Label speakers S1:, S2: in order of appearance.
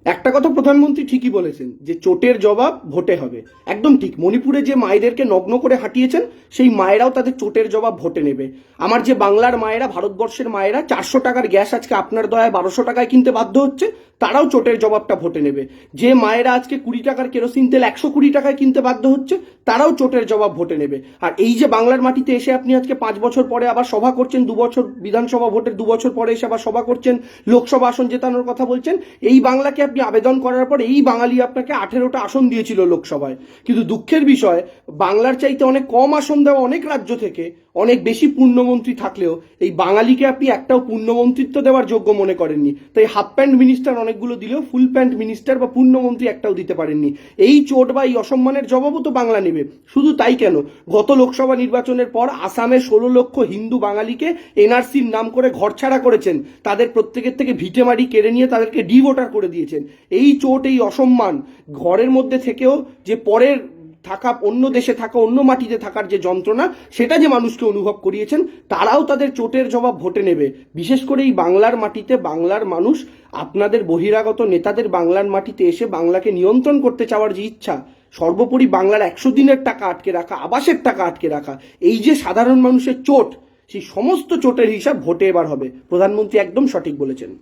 S1: একটা কথা প্রধানমন্ত্রী ঠিকই বলেছেন যে চোটের জবাব ভোটে হবে। একদম ঠিক। মণিপুরে যে মায়েদেরকে নগ্ন করে হাঁটিয়েছেন সেই মায়েরাও তাদের চোটের জবাব ভোটে নেবে। আমার যে বাংলার মায়েরা, ভারতবর্ষের মায়েরা 400 টাকার গ্যাস আজকে আপনার দয়ায় 1200 টাকায় কিনতে বাধ্য হচ্ছে, তারাও চোটের জবাবটা ভোটে নেবে। যে মায়েরা আজকে 20 টাকার কেরোসিন তেল 120 টাকায় কিনতে বাধ্য হচ্ছে, তারাও চোটের জবাব ভোটে নেবে। আর এই যে বাংলার মাটিতে এসে আপনি আজকে 5 বছর পরে আবার সভা করছেন, 2 বছর বিধানসভা ভোটের 2 বছর পরে এসে আবার সভা করছেন, লোকসভা আসন জেতানোর কথা বলছেন। এই বাংলাকে আপনি আবেদন করার পর এই বাঙালি আপনাকে 18টা আসন দিয়েছিল লোকসভায়। কিন্তু দুঃখের বিষয়, বাংলার চাইতে অনেক কম আসন দেওয়া অনেক রাজ্য থেকে অনেক বেশি পূর্ণমন্ত্রী থাকলেও এই বাঙালিকে আপনি একটাও পূর্ণমন্ত্রিত্ব দেওয়ার যোগ্য মনে করেননি। তাই হাফ প্যান্ট মিনিস্টার অনেকগুলো দিলেও ফুল প্যান্ট মিনিস্টার বা পূর্ণমন্ত্রী একটাও দিতে পারেননি। এই চোট বা এই অসম্মানের জবাবও তো বাংলা নেবে। শুধু তাই কেন, গত লোকসভা নির্বাচনের পর আসামে 16 লক্ষ হিন্দু বাঙালিকে এনআরসির নাম করে ঘরছাড়া করেছেন, তাদের প্রত্যেকের থেকে ভিটে মারি কেড়ে নিয়ে তাদেরকে ডি ভোটার করে দিয়েছেন। এই চোট, এই অসম্মান, ঘরের মধ্যে থেকেও যে পরের থাকা, অন্য দেশে থাকা, অন্য মাটিতে থাকার যে যন্ত্রণা, সেটা যে মানুষকে অনুভব করিয়েছেন, তারাও তাদের চোটের জবাব ভোটে নেবে। বিশেষ করে এই বাংলার মাটিতে বাংলার মানুষ আপনাদের বহিরাগত নেতাদের বাংলার মাটিতে এসে বাংলাকে নিয়ন্ত্রণ করতে চাওয়ার যে ইচ্ছা, সর্বোপরি বাংলার 100 দিনের টাকা আটকে রাখা, আবাসের টাকা আটকে রাখা, এই যে সাধারণ মানুষের চোট, সেই সমস্ত চোটের হিসাব ভোটে এবার হবে। প্রধানমন্ত্রী একদম সঠিক বলেছেন।